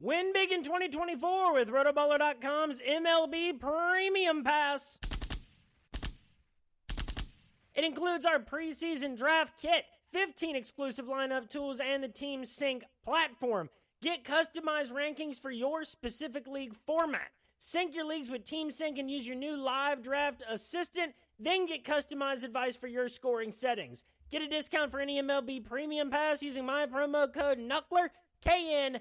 Win big in 2024 with RotoBaller.com's MLB Premium Pass. It includes our preseason draft kit, 15 exclusive lineup tools, and the Team Sync platform. Get customized rankings for your specific league format. Sync your leagues with Team Sync and use your new live draft assistant. Then get customized advice for your scoring settings. Get a discount for any MLB Premium Pass using my promo code KNUCKLER, KNUCKLER.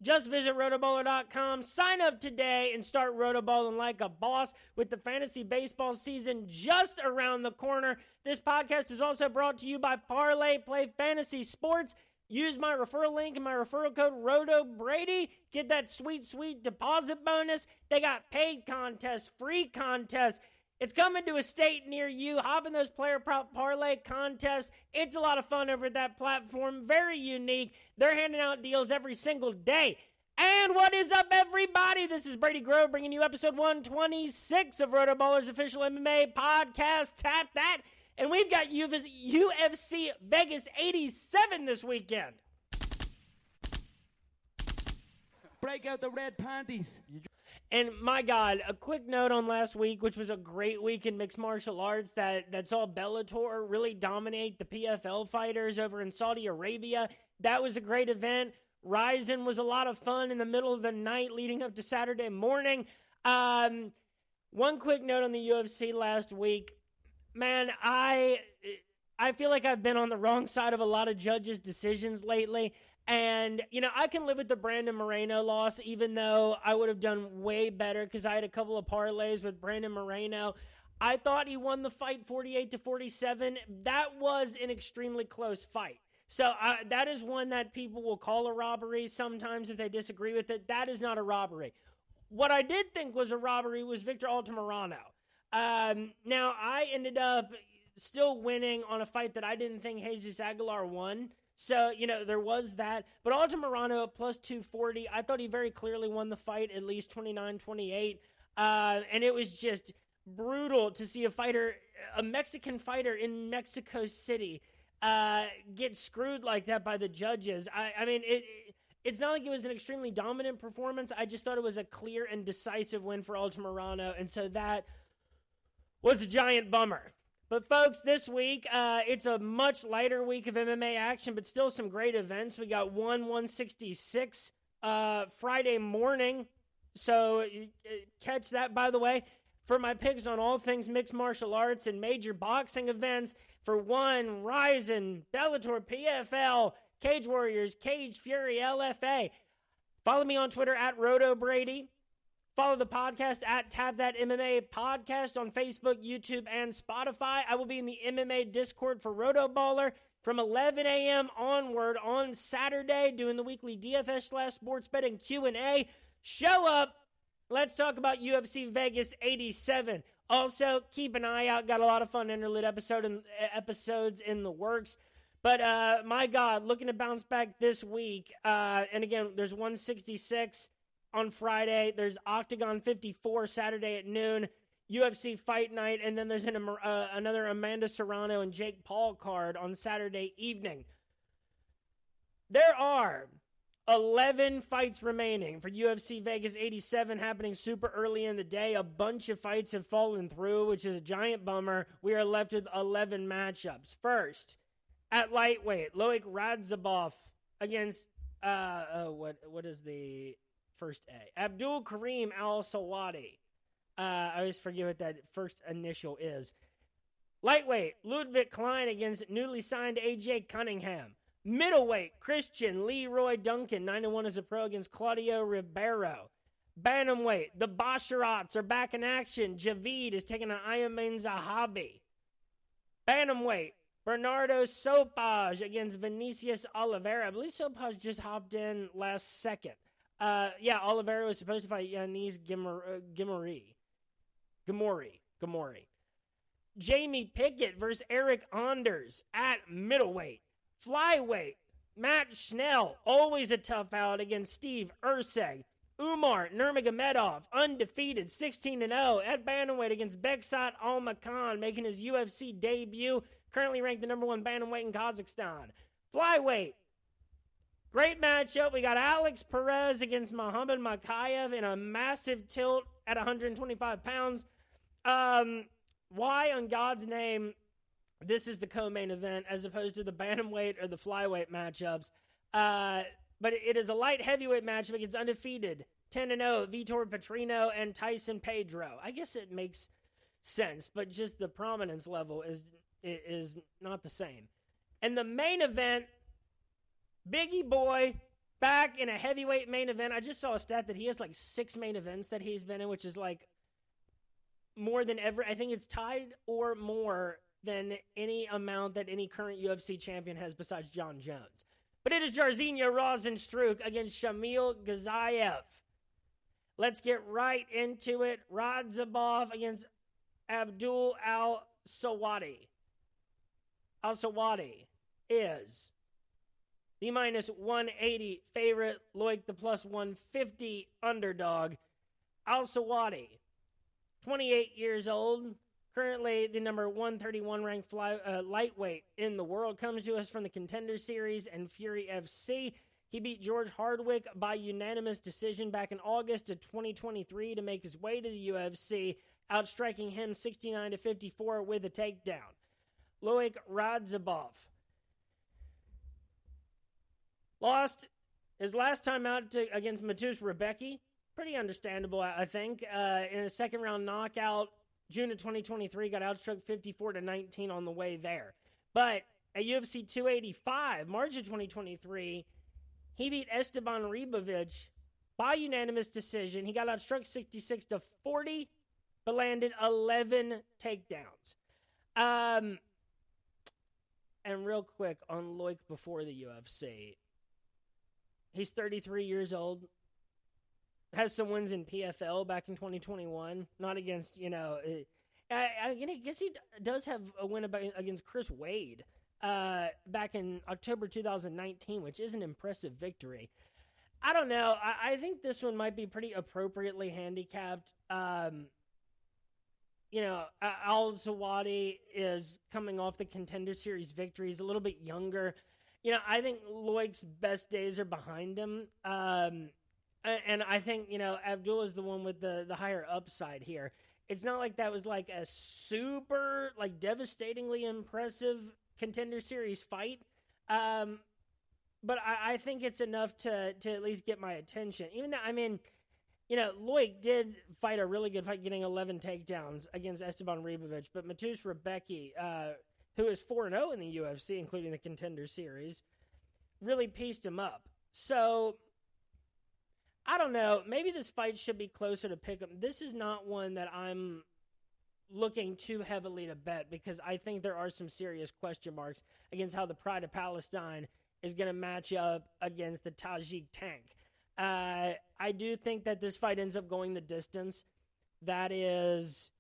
Just visit rotoballer.com, sign up today, and start rotoballing like a boss with the fantasy baseball season just around the corner. This podcast is also brought to you by Parlay Play Fantasy Sports. Use my referral link and my referral code RotoBrady. Get that sweet, sweet deposit bonus. They got paid contests, free contests. It's coming to a state near you. Hop in those player prop parlay contests. It's a lot of fun over at that platform. Very unique. They're handing out deals every single day. And what is up, everybody? This is Brady Grove bringing you episode 126 of RotoBaller's official MMA podcast. Tap that. And we've got UFC Vegas 87 this weekend. Break out the red panties. And my God, a quick note on last week, which was a great week in mixed martial arts that saw Bellator really dominate the PFL fighters over in Saudi Arabia. That was a great event. Ryzen was a lot of fun in the middle of the night leading up to Saturday morning. One quick note on the UFC last week. Man, I feel like I've been on the wrong side of a lot of judges' decisions lately. And, you know, I can live with the Brandon Moreno loss, even though I would have done way better because I had a couple of parlays with Brandon Moreno. I thought he won the fight 48-47. That was an extremely close fight. So that is one that people will call a robbery sometimes if they disagree with it. That is not a robbery. What I did think was a robbery was Victor Altamirano. Now, I ended up still winning on a fight that I didn't think Jesus Aguilar won. So, you know, there was that. But Altamirano at plus 240, I thought he very clearly won the fight, at least 29-28. And it was just brutal to see a Mexican fighter in Mexico City get screwed like that by the judges. I mean, it's not like it was an extremely dominant performance. I just thought it was a clear and decisive win for Altamirano. And so that was a giant bummer. But, folks, this week, it's a much lighter week of MMA action, but still some great events. We got 166 Friday morning, so catch that, by the way. For my picks on all things mixed martial arts and major boxing events, for one, Ryzen, Bellator, PFL, Cage Warriors, Cage Fury, LFA. Follow me on Twitter at RotoBrady. Follow the podcast at Tap That MMA Podcast on Facebook, YouTube, and Spotify. I will be in the MMA Discord for RotoBaller from 11 a.m. onward on Saturday doing the weekly DFS/sports betting Q&A. Show up. Let's talk about UFC Vegas 87. Also, keep an eye out. Got a lot of fun interlude episodes in the works. But, my God, looking to bounce back this week. And, again, there's 166 on Friday. There's Octagon 54 Saturday at noon, UFC Fight Night, and then there's another Amanda Serrano and Jake Paul card on Saturday evening. There are 11 fights remaining for UFC Vegas 87 happening super early in the day. A bunch of fights have fallen through, which is a giant bummer. We are left with 11 matchups. First, at lightweight, Loic Radzhabov against, what is the first A? Abdul Karim Al-Sawadi. I always forget what that first initial is. Lightweight, Ludwig Klein against newly signed AJ Cunningham. Middleweight, Christian Leroy Duncan, 9-1 as a pro against Claudio Ribeiro. Bantamweight, the Basharats are back in action. Javid is taking on Ayman Zahabi. Bantamweight, Bernardo Sopaj against Vinicius Oliveira. I believe Sopaj just hopped in last second. Oliveira was supposed to fight Yanis Gamori. Jamie Pickett versus Eric Anders at middleweight. Flyweight, Matt Schnell, always a tough out against Steve Erceg. Umar Nurmagomedov, undefeated, 16-0 at bantamweight against Beksat Almakhan, making his UFC debut, currently ranked the number 1 bantamweight in Kazakhstan. Flyweight, Great matchup. We got Alex Perez against Muhammad Makayev in a massive tilt at 125 pounds. Why, on God's name, this is the co-main event as opposed to the bantamweight or the flyweight matchups. But it is a light heavyweight matchup against undefeated 10-0 Vitor Petrino and Tyson Pedro. I guess it makes sense, but just the prominence level is not the same. And the main event, Biggie Boy back in a heavyweight main event. I just saw a stat that he has like 6 main events that he's been in, which is like more than ever. I think it's tied or more than any amount that any current UFC champion has besides John Jones. But it is Jairzinho Rozenstruik against Shamil Ghazayev. Let's get right into it. Radzhabov against Abdul Al-Sawadi. Al-Sawadi is the minus 180 favorite, Loic the plus 150 underdog. Al-Sawadi, 28 years old, currently the number 131 ranked lightweight in the world, comes to us from the Contender Series and Fury FC. He beat George Hardwick by unanimous decision back in August of 2023 to make his way to the UFC, outstriking him 69-54 with a takedown. Loic Radzhabov lost his last time out against Mateusz Rebecki. Pretty understandable, I think. In a second-round knockout, June of 2023, got outstruck 54-19 on the way there. But at UFC 285, March of 2023, he beat Esteban Ribovic by unanimous decision. He got outstruck 66-40, but landed 11 takedowns. And real quick on Loic before the UFC. He's 33 years old. Has some wins in PFL back in 2021. Not against, I guess he does have a win against Chris Wade back in October 2019, which is an impressive victory. I don't know. I think this one might be pretty appropriately handicapped. Al-Sawadi is coming off the Contender Series victory. He's a little bit younger. I think Loic's best days are behind him. And I think, Abdul is the one with the higher upside here. It's not like that was like a super, devastatingly impressive Contender Series fight. But I think it's enough to at least get my attention. Even though, Loic did fight a really good fight, getting 11 takedowns against Esteban Ribovic. But Mateusz Rebecki, who is 4-0 in the UFC, including the Contender Series, really pieced him up. So I don't know. Maybe this fight should be closer to pick 'em. This is not one that I'm looking too heavily to bet because I think there are some serious question marks against how the Pride of Palestine is going to match up against the Tajik Tank. I do think that this fight ends up going the distance. That is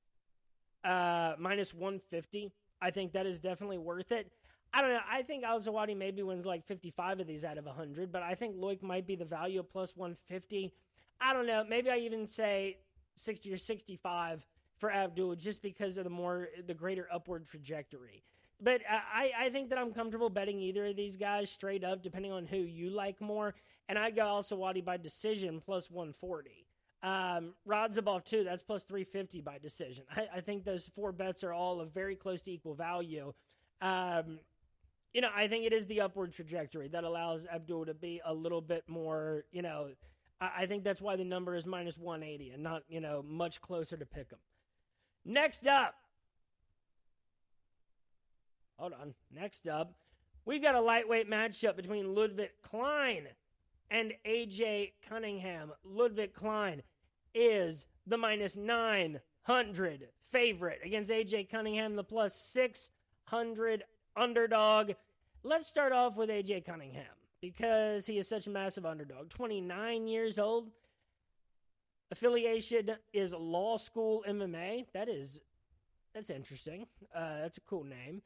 minus 150. I think that is definitely worth it. I don't know. I think Al-Sawadi maybe wins 55 of these out of 100, but I think Loic might be the value of plus 150. I don't know. Maybe I even say 60 or 65 for Abdul just because of the greater upward trajectory. But I think that I'm comfortable betting either of these guys straight up, depending on who you like more. And I'd go Al-Sawadi by decision plus 140. Radzhabov too, that's plus 350 by decision. I think those 4 bets are all of very close to equal value. I think it is the upward trajectory that allows Abdul to be a little bit more, I think that's why the number is minus 180 and not, much closer to pick 'em. Next up, we've got a lightweight matchup between Ludwig Klein and AJ Cunningham. Ludwig Klein is the minus 900 favorite against AJ Cunningham, the plus 600 underdog. Let's start off with AJ Cunningham because he is such a massive underdog. 29 years old. Affiliation is Law School MMA. That's interesting. That's a cool name.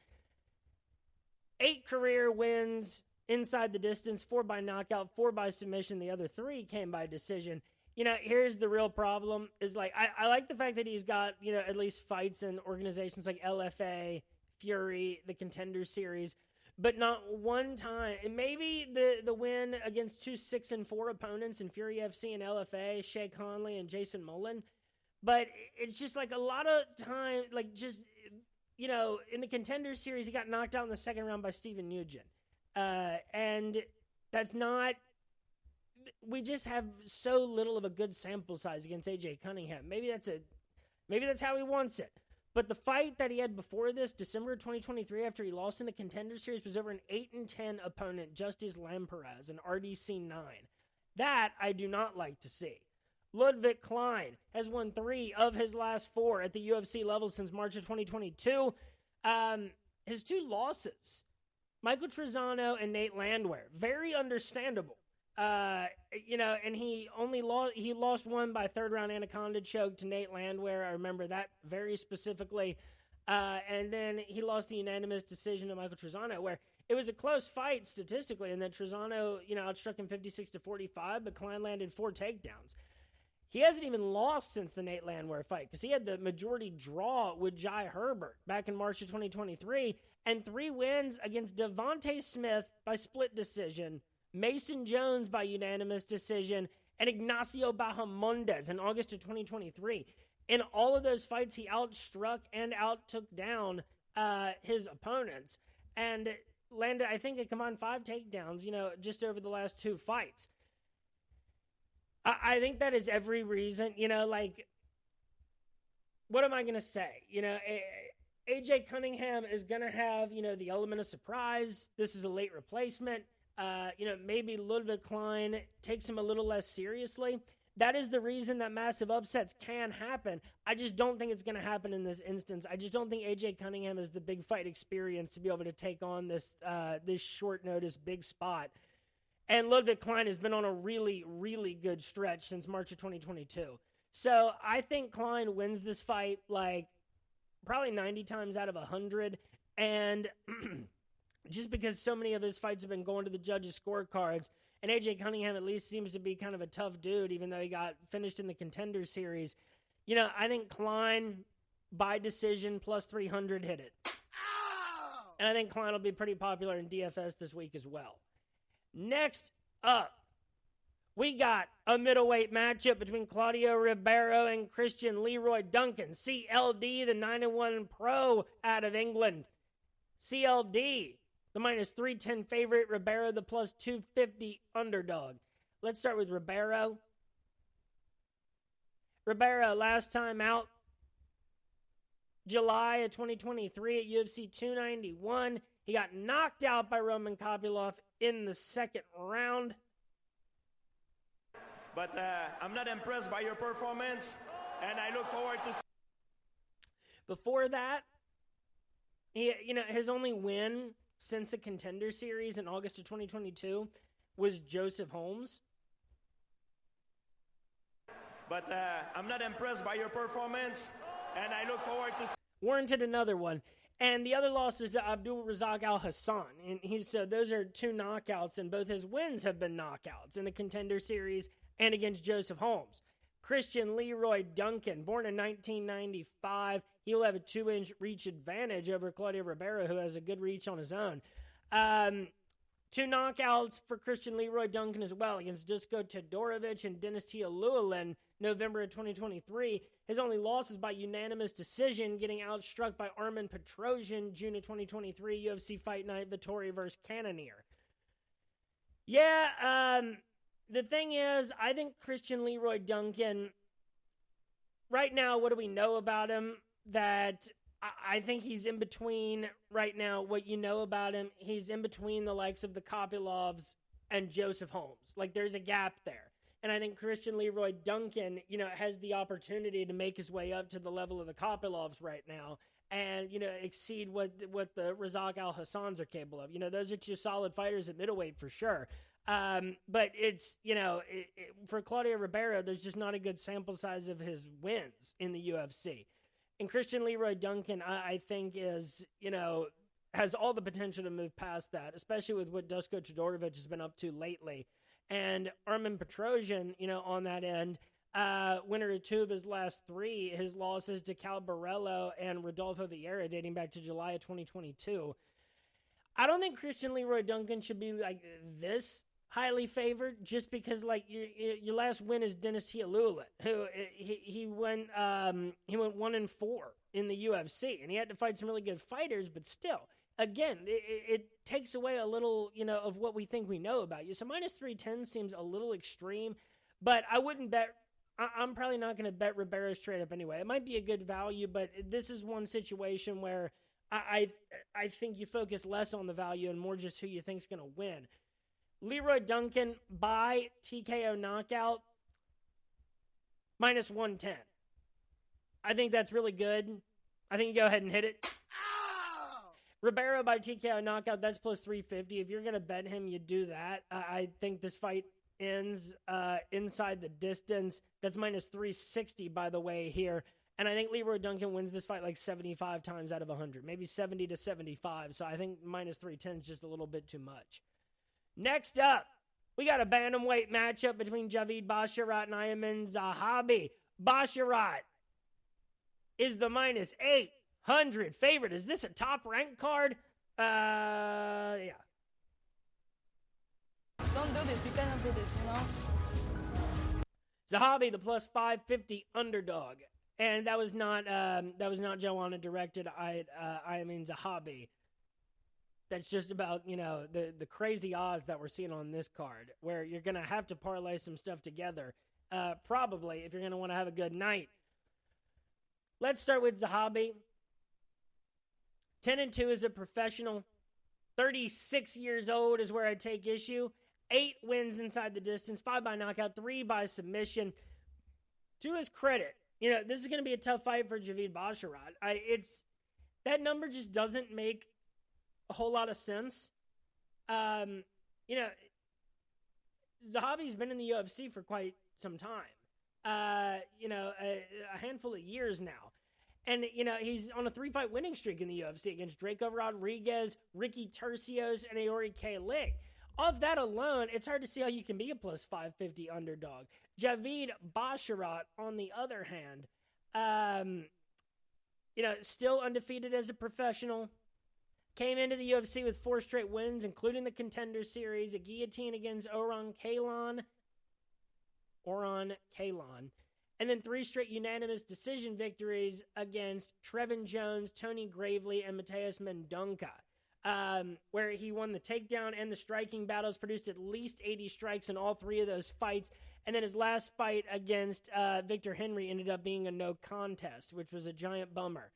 8 career wins inside the distance, 4 by knockout, 4 by submission. The other 3 came by decision. Here's the real problem is I like the fact that he's got, at least fights in organizations like LFA, Fury, the Contender Series. but not one time. And maybe the win against two 6-4 opponents in Fury FC and LFA, Shea Conley and Jason Mullen. But it's just like a lot of time, like just, you know, in the Contender Series, he got knocked out in the second round by Steven Nugent. And that's not, we just have so little of a good sample size against AJ Cunningham. Maybe that's how he wants it. But the fight that he had before this, December 2023, after he lost in the Contender Series, was over an 8-10 opponent, Justice Lamperez, an RDC 9. That I do not like to see. Ludwig Klein has won 3 of his last 4 at the UFC level since March of 2022. His 2 losses, Michael Trezano and Nate Landwehr, very understandable. You know, and he lost one by third round anaconda choke to Nate Landwehr. I remember that very specifically. And then he lost the unanimous decision to Michael Trezano, where it was a close fight statistically, and then Trezano, you know, outstruck him 56-45, but Klein landed 4 takedowns. He hasn't even lost since the Nate Landwehr fight because he had the majority draw with Jai Herbert back in March of 2023 and 3 wins against Devontae Smith by split decision, Mason Jones by unanimous decision, and Ignacio Bahamondes in August of 2023. In all of those fights, he outstruck and outtook down his opponents and landed, I think, a combined 5 takedowns, you know, just over the last 2 fights. I think that is every reason, you know, like, what am I going to say? You know, AJ Cunningham is going to have, you know, the element of surprise. This is a late replacement. You know, maybe Ludwig Klein takes him a little less seriously. That is the reason that massive upsets can happen. I just don't think it's going to happen in this instance. I just don't think AJ Cunningham has the big fight experience to be able to take on this short notice big spot. And Ludwig Klein has been on a really, really good stretch since March of 2022. So I think Klein wins this fight like probably 90 times out of 100. And just because so many of his fights have been going to the judges' scorecards, and AJ Cunningham at least seems to be kind of a tough dude, even though he got finished in the Contender Series. You know, I think Klein, by decision, plus 300 hit it. And I think Klein will be pretty popular in DFS this week as well. Next up, we got a middleweight matchup between Claudio Ribeiro and Christian Leroy Duncan. CLD, the 9-1 pro out of England. CLD, the minus 310 favorite. Ribeiro, the plus 250 underdog. Let's start with Ribeiro. Ribeiro, last time out, July of 2023 at UFC 291. He got knocked out by Roman Kopylov in the second round. But I'm not impressed by your performance, and I look forward to... Before that, his only win since the Contender Series in August of 2022 was Joseph Holmes. But I'm not impressed by your performance, and I look forward to... Warranted another one. And the other loss was to Abdul Razak Al Hassan. And those are 2 knockouts, and both his wins have been knockouts in the Contender Series and against Joseph Holmes. Christian Leroy Duncan, born in 1995, he will have a 2-inch reach advantage over Claudio Ribeiro, who has a good reach on his own. 2 knockouts for Christian Leroy Duncan as well against Dusko Todorovic and Dennis Tia Llewellyn, November of 2023. His only loss is by unanimous decision, getting outstruck by Armen Petrosyan, June of 2023, UFC Fight Night, Vittori versus Cannonier. Yeah, the thing is, I think Christian Leroy Duncan, right now, what do we know about him? That I think he's in between right now. What you know about him, he's in between the likes of the Kopylovs and Joseph Holmes. Like, there's a gap there. And I think Christian Leroy Duncan, has the opportunity to make his way up to the level of the Kopylovs right now and, exceed what the Razak Al Hassans are capable of. Those are 2 solid fighters at middleweight for sure. But it's, for Claudio Ribeiro, there's just not a good sample size of his wins in the UFC. And Christian Leroy Duncan, I think is, has all the potential to move past that, especially with what Dusko Todorovic has been up to lately. And Armen Petrosyan, on that end, winner of 2 of his last 3, his losses to Cal Borello and Rodolfo Vieira dating back to July of 2022. I don't think Christian Leroy Duncan should be like this highly favored just because like your last win is Dennis Tialula, who he went 1-4 in the UFC, and he had to fight some really good fighters, but still, again, it takes away a little, of what we think we know about you. So minus 310 seems a little extreme, but I wouldn't bet. I'm probably not going to bet Ribeiro straight up anyway. It might be a good value, but this is one situation where I think you focus less on the value and more just who you think is going to win. Leroy Duncan by TKO knockout, minus 110. I think that's really good. I think you go ahead and hit it. Ow! Ribeiro by TKO knockout, that's plus 350. If you're going to bet him, you do that. I think this fight ends inside the distance. That's minus 360, by the way, here. And I think Leroy Duncan wins this fight like 75 times out of 100, maybe 70 to 75. So I think minus 310 is just a little bit too much. Next up, we got a bantamweight matchup between Javid Basharat and Ayman Zahabi. Basharat is the minus 800 favorite. Is this a top-ranked card? Yeah. Don't do this. You cannot do this, Zahabi, the plus 550 underdog. And that was not Joanna directed Ayman Zahabi. That's just about, the crazy odds that we're seeing on this card, where you're going to have to parlay some stuff together, probably, if you're going to want to have a good night. Let's start with Zahabi. 10-2 as a professional. 36 years old is where I take issue. 8 wins inside the distance, 5 by knockout, 3 by submission. To his credit, this is going to be a tough fight for Javid Basharat. That number just doesn't make a whole lot of sense. Zahabi's been in the UFC for quite some time. A handful of years now. And, he's on a 3-fight winning streak in the UFC against Draco Rodriguez, Ricky Tercios, and Aori K. Ling. Off that alone, it's hard to see how you can be a plus 550 underdog. Javid Basharat, on the other hand, still undefeated as a professional. Came into the UFC with 4 straight wins, including the Contender Series, a guillotine against Oran Kalon, and then 3 straight unanimous decision victories against Trevin Jones, Tony Gravely, and Mateus Mendonca, where he won the takedown and the striking battles, produced at least 80 strikes in all 3 of those fights, and then his last fight against Victor Henry ended up being a no contest, which was a giant bummer.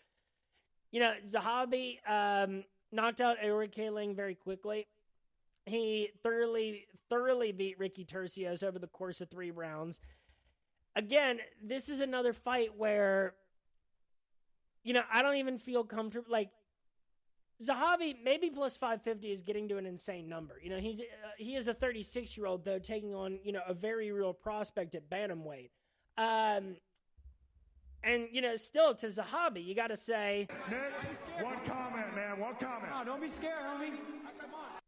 Zahabi knocked out Aori K. Ling very quickly. He thoroughly beat Ricky Tercios over the course of 3 rounds. Again, this is another fight where, I don't even feel comfortable. Like, Zahabi, maybe plus 550 is getting to an insane number. He is a 36-year-old, though, taking on, a very real prospect at bantamweight. And, still to Zahabi, you got to say... Nick, one comment, man. One comment. Oh, don't be scared, homie. Come on.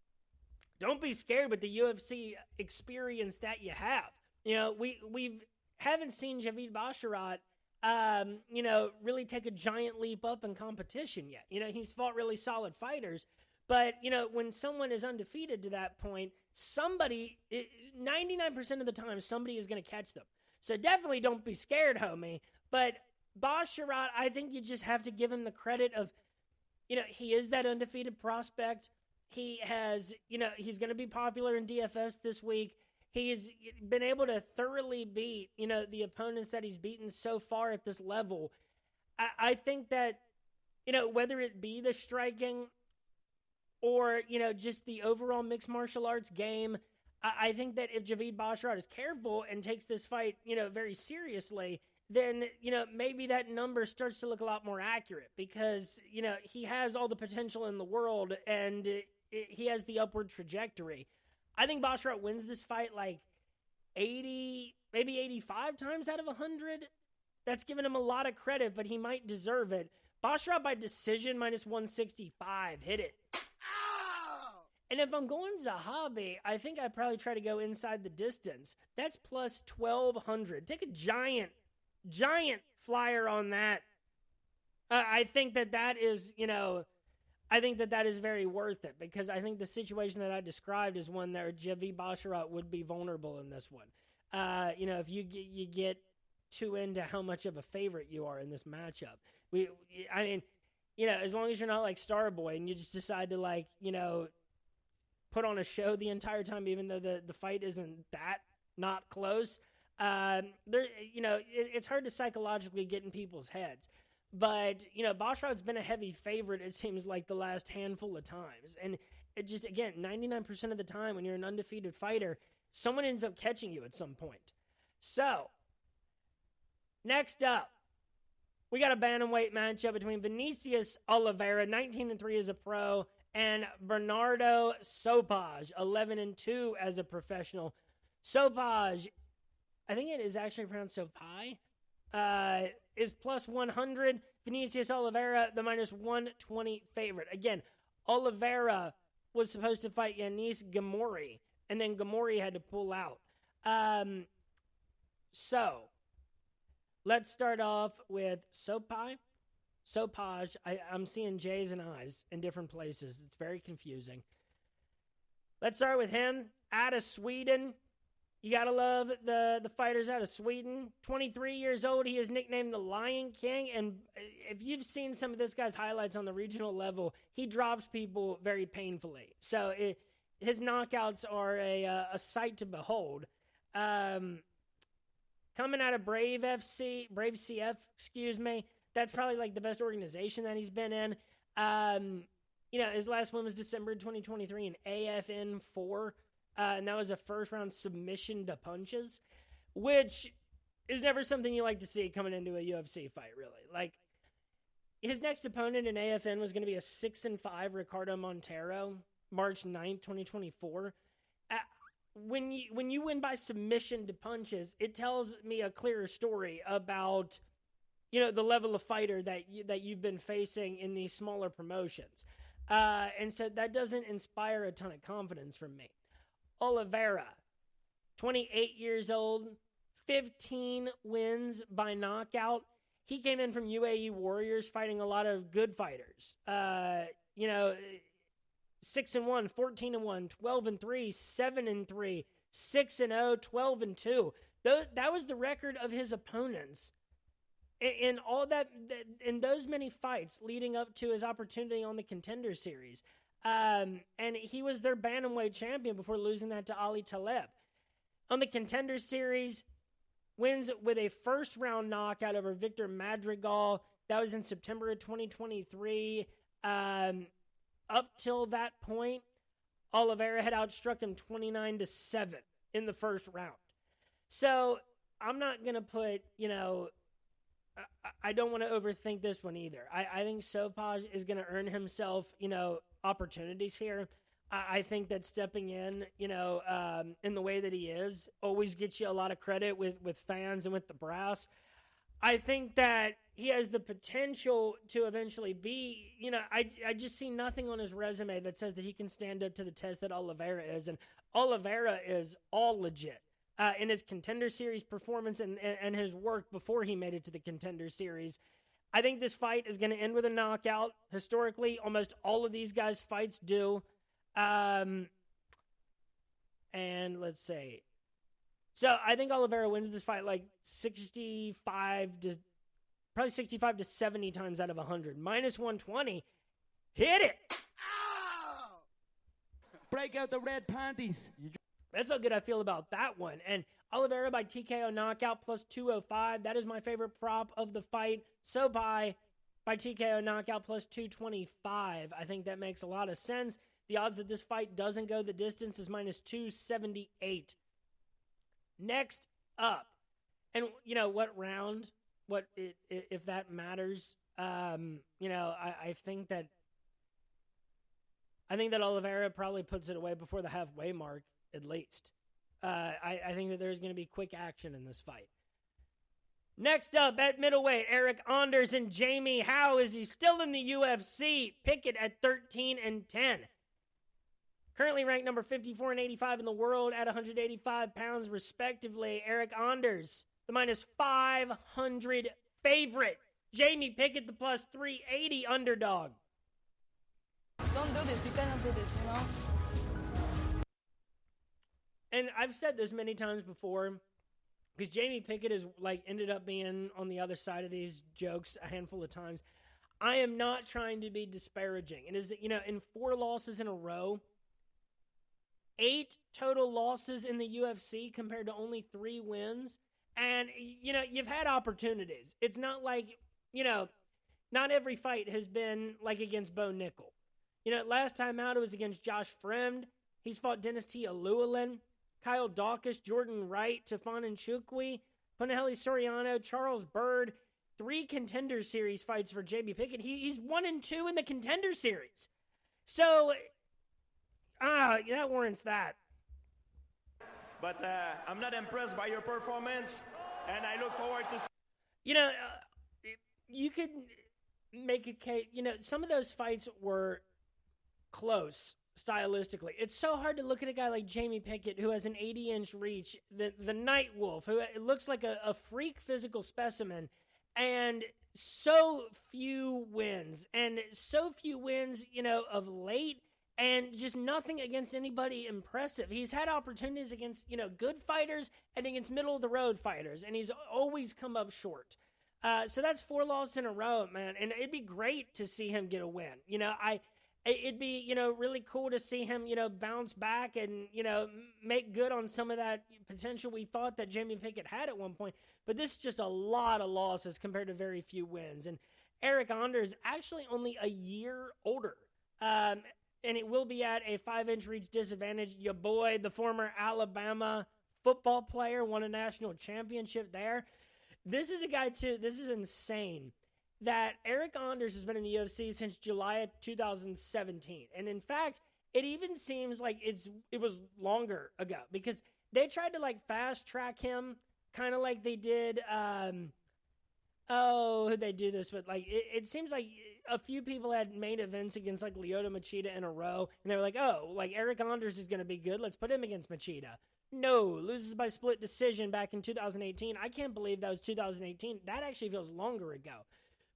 Don't be scared with the UFC experience that you have. We haven't seen Javid Basharat, really take a giant leap up in competition yet. He's fought really solid fighters. But, when someone is undefeated to that point, 99% of the time, somebody is going to catch them. So definitely don't be scared, homie. But Basharat, I think you just have to give him the credit of, he is that undefeated prospect. He has, he's going to be popular in DFS this week. He's been able to thoroughly beat, the opponents that he's beaten so far at this level. I think that, whether it be the striking or, just the overall mixed martial arts game, I think that if Javid Basharat is careful and takes this fight, very seriously, then, maybe that number starts to look a lot more accurate because, he has all the potential in the world and he has the upward trajectory. I think Basharat wins this fight like 80, maybe 85 times out of 100. That's giving him a lot of credit, but he might deserve it. Basharat by decision, minus 165. Hit it. Ow! And if I'm going Zahabi, I think I'd probably try to go inside the distance. That's plus 1,200. Take a giant flyer on that. I think that is, I think that is very worth it because I think the situation that I described is one that Javi Basharat would be vulnerable in this one. If you get too into how much of a favorite you are in this matchup. As long as you're not like Starboy and you just decide to put on a show the entire time, even though the fight isn't that not close. It's hard to psychologically get in people's heads. But, Basharat's been a heavy favorite, it seems like, the last handful of times. And it just, again, 99% of the time when you're an undefeated fighter, someone ends up catching you at some point. So, next up, we got a bantamweight matchup between Vinicius Oliveira, 19-3 as a pro, and Bernardo Sopaj, 11-2 as a professional. Sopaj, I think it is actually pronounced Sopai, is plus 100. Vinicius Oliveira, the minus 120 favorite. Again, Oliveira was supposed to fight Yanis Gamori, and then Gamori had to pull out. So, let's start off with Sopaj. I'm seeing J's and I's in different places. It's very confusing. Let's start with him. Out of Sweden. You got to love the fighters out of Sweden. 23 years old. He is nicknamed the Lion King. And if you've seen some of this guy's highlights on the regional level, he drops people very painfully. So his knockouts are a sight to behold. Coming out of Brave CF, that's probably like the best organization that he's been in. His last one was December 2023 in AFN 4. And that was a first-round submission to punches, which is never something you like to see coming into a UFC fight, really. Like, his next opponent in AFN was going to be a 6-5 Ricardo Montero, March 9th, 2024. When you win by submission to punches, it tells me a clearer story about, the level of fighter that you've been facing in these smaller promotions. And so that doesn't inspire a ton of confidence from me. Oliveira, 28 years old, 15 wins by knockout. He came in from UAE Warriors fighting a lot of good fighters. 6-1, 14-1, 12-3, 7-3, 6-0, 12-2. That was the record of his opponents in all that, in those many fights leading up to his opportunity on the Contender Series. And he was their bantamweight champion before losing that to Ali Taleb. On the Contender Series, wins with a first-round knockout over Victor Madrigal. That was in September of 2023. Up till that point, Oliveira had outstruck him 29-7 in the first round. So I'm not going to put, I don't want to overthink this one either. I think Sopaj is going to earn himself, opportunities here. I think that stepping in the way that he is, always gets you a lot of credit with fans and with the brass. I think that he has the potential to eventually be, I just see nothing on his resume that says that he can stand up to the test that Oliveira is. And Oliveira is all legit. In his Contender Series performance and his work before he made it to the Contender Series. I think this fight is going to end with a knockout. Historically, almost all of these guys' fights do. And let's see. So I think Oliveira wins this fight like 65 to 70 times out of 100. Minus 120. Hit it. Ow! Break out the red panties. That's how good I feel about that one. And Oliveira by TKO knockout plus 205. That is my favorite prop of the fight. Sopaj by TKO knockout plus 225. I think that makes a lot of sense. The odds that this fight doesn't go the distance is minus 278. Next up. And, what round? What if that matters? I think that Oliveira probably puts it away before the halfway mark, at least. I think that there's going to be quick action in this fight. Next up at middleweight, Eric Anders and Jamie Howe. Is he still in the UFC? Pick it at 13-10. Currently ranked number 54 and 85 in the world at 185 pounds respectively. Eric Anders, the minus 500 favorite. Jamie Pickett, the plus 380 underdog. Don't do this. You cannot do this, you know? And I've said this many times before, because Jamie Pickett has ended up being on the other side of these jokes a handful of times. I am not trying to be disparaging. It is, in 4 losses in a row, 8 total losses in the UFC compared to only 3 wins. And, you've had opportunities. It's not like, not every fight has been like against Bo Nickel. Last time out it was against Josh Fremd. He's fought Dennis T. Llewellyn, Kyle Dawkins, Jordan Wright, Tafon Nchukwi, Panaheli Soriano, Charles Byrd. 3 Contender Series fights for Jamie Pickett. He's 1-2 in the Contender Series. So, that warrants that. But I'm not impressed by your performance, and I look forward to... You could make a case... some of those fights were close stylistically. It's so hard to look at a guy like Jamie Pickett, who has an 80-inch reach, the Night Wolf, who looks like a freak physical specimen, and so few wins, of late, and just nothing against anybody impressive. He's had opportunities against, good fighters and against middle-of-the-road fighters, and he's always come up short. So that's 4 losses in a row, man, and it'd be great to see him get a win. It'd be, really cool to see him, bounce back and, make good on some of that potential we thought that Jamie Pickett had at one point. But this is just a lot of losses compared to very few wins. And Eric Anders actually only a year older. And it will be at a 5-inch reach disadvantage. Your boy, the former Alabama football player, won a national championship there. This is a guy, too, this is insane, that Eric Anders has been in the UFC since July of 2017. And in fact, it even seems like it was longer ago, because they tried to fast track him, kind of like they did, who'd they do this with? It seems like a few people had main events against Lyoto Machida in a row, and they were Eric Anders is going to be good, let's put him against Machida. No, loses by split decision back in 2018. I can't believe that was 2018. That actually feels longer ago.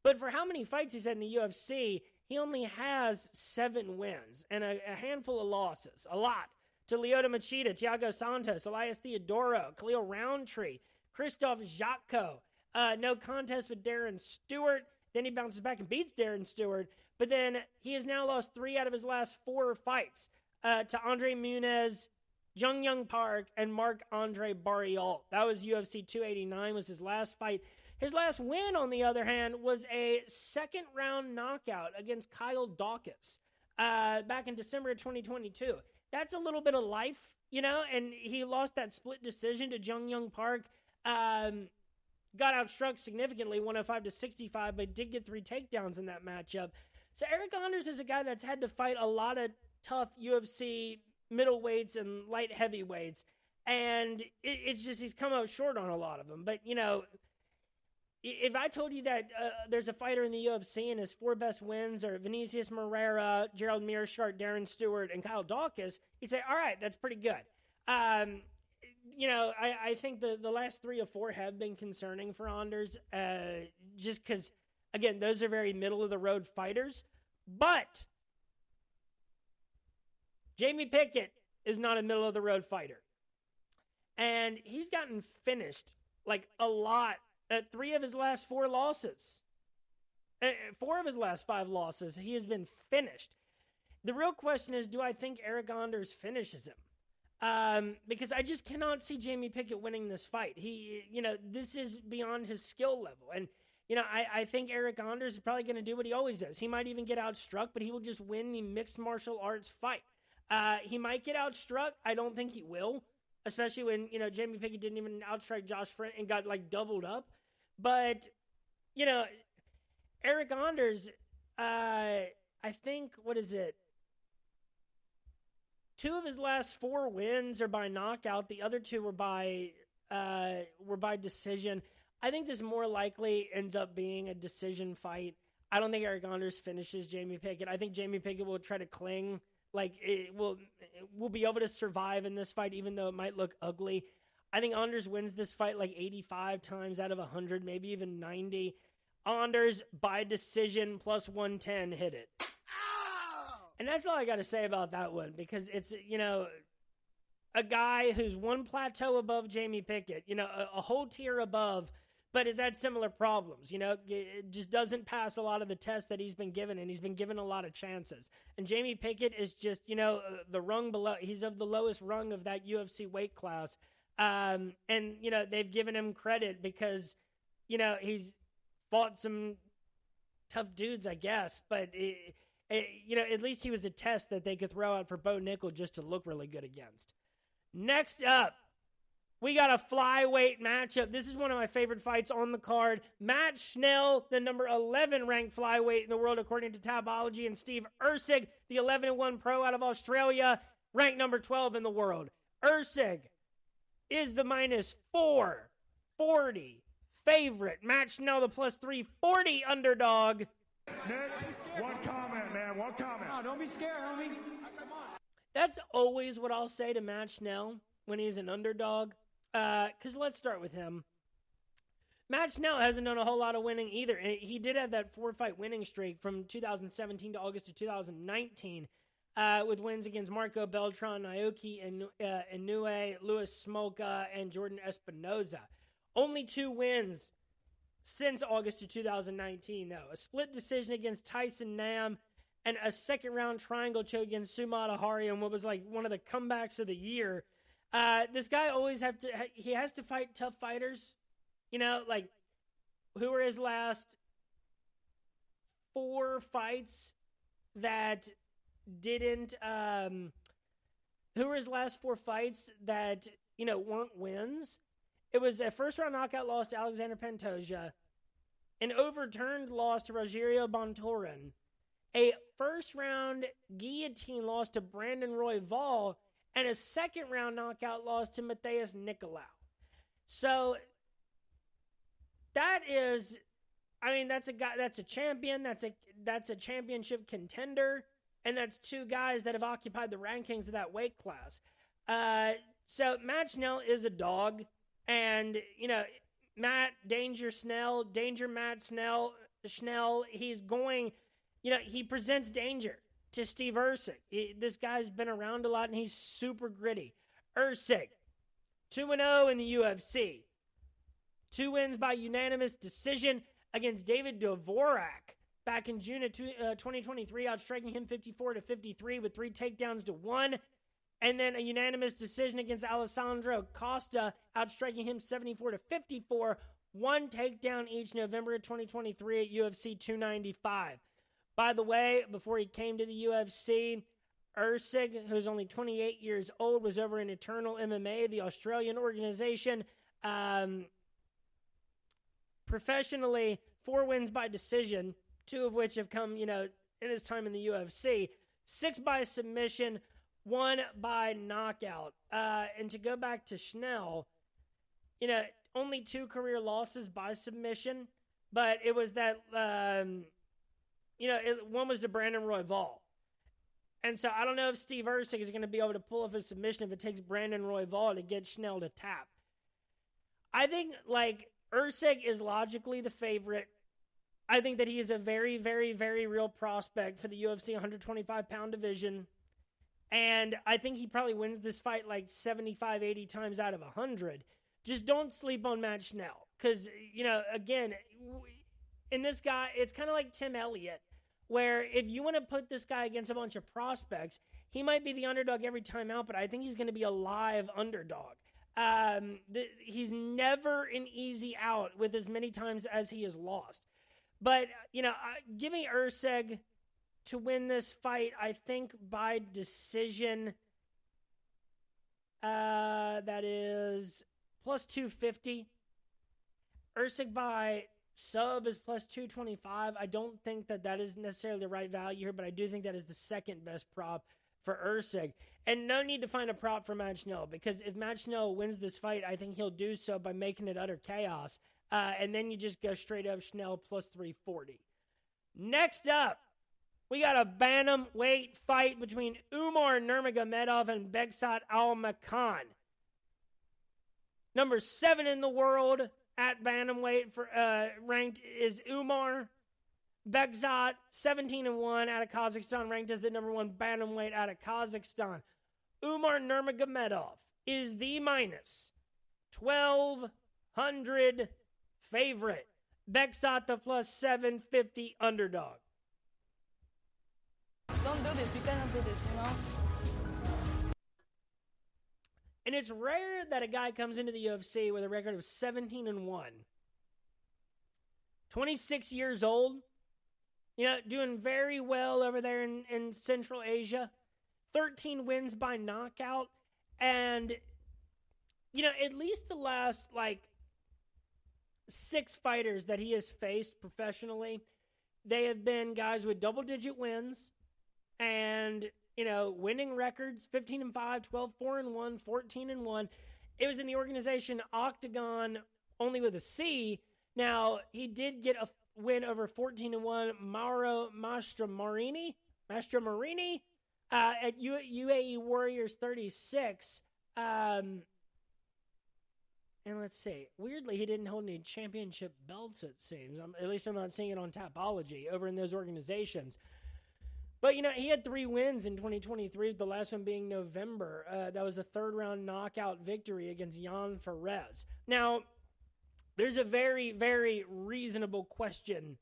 But for how many fights he's had in the UFC, he only has 7 wins and a handful of losses. A lot. To Lyoto Machida, Thiago Santos, Elias Theodoro, Khalil Roundtree, Christoph Jotko. No contest with Darren Stewart. Then he bounces back and beats Darren Stewart. But then he has now lost 3 out of his last 4 fights to Andre Muniz, Jung Young Park, and Marc-Andre Barriault. That was UFC 289, was his last fight. His last win, on the other hand, was a second-round knockout against Kyle Dawkins back in December of 2022. That's a little bit of life, and he lost that split decision to Jung Young Park. Got outstruck significantly, 105-65, but did get 3 takedowns in that matchup. So Eric Anders is a guy that's had to fight a lot of tough UFC middleweights and light heavyweights, and it's just he's come up short on a lot of them. But, if I told you that there's a fighter in the UFC and his 4 best wins are Vinicius Moreira, Gerald Mearshart, Darren Stewart, and Kyle Dawkins, you'd say, all right, that's pretty good. I think the last 3 or 4 have been concerning for Anders, just because, again, those are very middle-of-the-road fighters. But Jamie Pickett is not a middle-of-the-road fighter. And he's gotten finished, a lot. 3 of his last 4 losses. 4 of his last 5 losses, he has been finished. The real question is, do I think Eric Anders finishes him? Because I just cannot see Jamie Pickett winning this fight. This is beyond his skill level. And, I think Eric Anders is probably going to do what he always does. He might even get outstruck, but he will just win the mixed martial arts fight. He might get outstruck. I don't think he will. Especially when, Jamie Pickett didn't even outstrike Josh Fremd and got, doubled up. But, Eric Anders, I think, 2 of his last 4 wins are by knockout. The other 2 were by decision. I think this more likely ends up being a decision fight. I don't think Eric Anders finishes Jamie Pickett. I think Jamie Pickett will try to cling. We'll be able to survive in this fight, even though it might look ugly. I think Anders wins this fight 85 times out of 100, maybe even 90. Anders, by decision, plus 110, hit it. And that's all I got to say about that one, because it's, a guy who's one plateau above Jamie Pickett, a whole tier above, but has had similar problems. It just doesn't pass a lot of the tests that he's been given, and he's been given a lot of chances. And Jamie Pickett is just, the rung below. He's of the lowest rung of that UFC weight class. And, they've given him credit because, he's fought some tough dudes, I guess. But, at least he was a test that they could throw out for Bo Nickel just to look really good against. Next up, we got a flyweight matchup. This is one of my favorite fights on the card. Matt Schnell, the number 11 ranked flyweight in the world according to Tabology, and Steve Erceg, the 11-1 pro out of Australia, ranked number 12 in the world. Erceg is the minus 440 favorite. Matt Schnell, the plus 340 underdog. Nick, one comment, man. One comment. No, don't be scared, homie. Come on. That's always what I'll say to Matt Schnell when he's an underdog. Because let's start with him. Matt Schnell hasn't done a whole lot of winning either. He did have that 4-fight winning streak from 2017 to August of 2019 with wins against Marco Beltran, Naoki Inoue, Luis Smolka, and Jordan Espinoza. Only 2 wins since August of 2019, though. A split decision against Tyson Nam and a second-round triangle choke against Sumata Hari in what was like one of the comebacks of the year. This guy always has to fight tough fighters. Who were his last 4 fights that didn't, who were his last 4 fights that, weren't wins? It was a first-round knockout loss to Alexander Pantoja, an overturned loss to Rogerio Bontorin, a first-round guillotine loss to Brandon Royval, and a second-round knockout loss to Matheus Nicolau. So that is, that's a guy, that's a champion, that's a championship contender, and that's 2 guys that have occupied the rankings of that weight class. So Matt Schnell is a dog, and Matt Schnell, he's going, he presents danger to Steve Erceg. This guy's been around a lot, and he's super gritty. Erceg, 2-0 in the UFC. 2 wins by unanimous decision against David Dvorak back in June of 2023, outstriking him 54-53 with 3 takedowns to 1. And then a unanimous decision against Alessandro Costa, outstriking him 74-54, 1 takedown each November of 2023 at UFC 295. By the way, before he came to the UFC, Erceg, who's only 28 years old, was over in Eternal MMA, the Australian organization. Professionally, 4 wins by decision, 2 of which have come, in his time in the UFC. 6 by submission, 1 by knockout. And to go back to Schnell, only 2 career losses by submission, but it was that, one was to Brandon Royval. And so I don't know if Steve Erceg is going to be able to pull off a submission if it takes Brandon Royval to get Schnell to tap. I think, Erceg is logically the favorite. I think that he is a very, very, very real prospect for the UFC 125-pound division. And I think he probably wins this fight 75, 80 times out of 100. Just don't sleep on Matt Schnell. Because, again, in this guy, it's kind of like Tim Elliott, where if you want to put this guy against a bunch of prospects, he might be the underdog every time out, but I think he's going to be a live underdog. He's never an easy out with as many times as he has lost. But, give me Erceg to win this fight, I think, by decision. That is plus 250. Erceg by sub is plus 225. I don't think that is necessarily the right value here, but I do think that is the second best prop for Erceg. And no need to find a prop for Matt Schnell, because if Matt Schnell wins this fight, I think he'll do so by making it utter chaos. And then you just go straight up Schnell plus 340. Next up, we got a bantamweight fight between Umar Nurmagomedov and Beksat Almakhan. Number 7 in the world at bantamweight for ranked is Umar. Bekzat, 17-1 out of Kazakhstan, ranked as the number 1 bantamweight out of Kazakhstan. Umar Nurmagomedov is the minus 1,200 favorite. Bekzat the plus 750 underdog. Don't do this. You cannot do this, you know? And it's rare that a guy comes into the UFC with a record of 17-1. 26 years old. You know, doing very well over there in Central Asia. 13 wins by knockout. And, you know, at least the last, 6 fighters that he has faced professionally, they have been guys with double-digit wins and, you know, winning records, 15-5, 12-4-1, 14-1. It was in the organization Octagon, only with a C. Now, he did get a win over 14-1 Mauro Mastromarini at UAE Warriors 36. And let's see. Weirdly, he didn't hold any championship belts, it seems. At least I'm not seeing it on Tapology over in those organizations. But, you know, he had 3 wins in 2023, the last one being November. That was a third-round knockout victory against Jan Ferrez. Now, there's a very, very reasonable question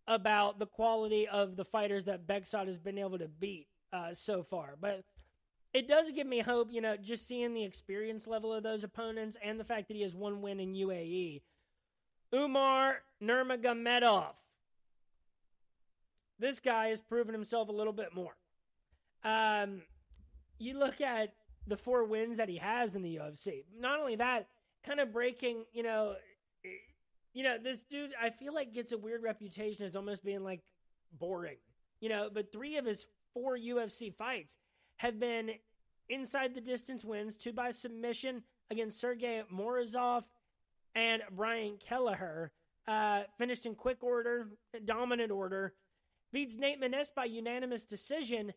about the quality of the fighters that Bekzat has been able to beat so far. But it does give me hope, you know, just seeing the experience level of those opponents and the fact that he has 1 win in UAE. Umar Nurmagomedov. This guy has proven himself a little bit more. You look at the 4 wins that he has in the UFC. Not only that, kind of breaking, this dude, I feel like gets a weird reputation as almost being like boring, but 3 of his 4 UFC fights have been inside the distance wins, 2 by submission against Sergey Morozov and Brian Kelleher. Finished in quick order, dominant order. Beats Nate Maness by unanimous decision,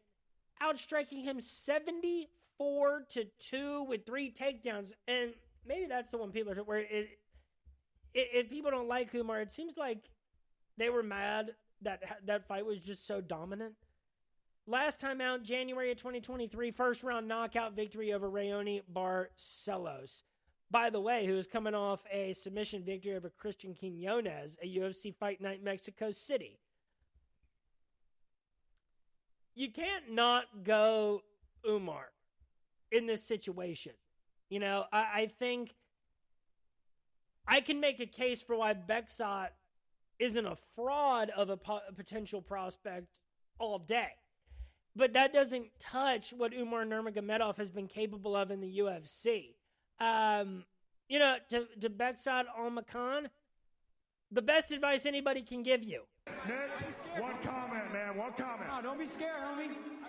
outstriking him 74-2 with 3 takedowns. And maybe that's the one people are where if people don't like Umar, it seems like they were mad that fight was just so dominant. Last time out, January of 2023, first round knockout victory over Raoni Barcelos. By the way, who is coming off a submission victory over Christian Quinones, a UFC Fight Night Mexico City. You can't not go Umar in this situation. I think I can make a case for why Bekzat isn't a fraud of a potential prospect all day. But that doesn't touch what Umar Nurmagomedov has been capable of in the UFC. To Bekzat Almakan, the best advice anybody can give you. Nick, one comment, man. One comment. Oh, don't be scared, homie.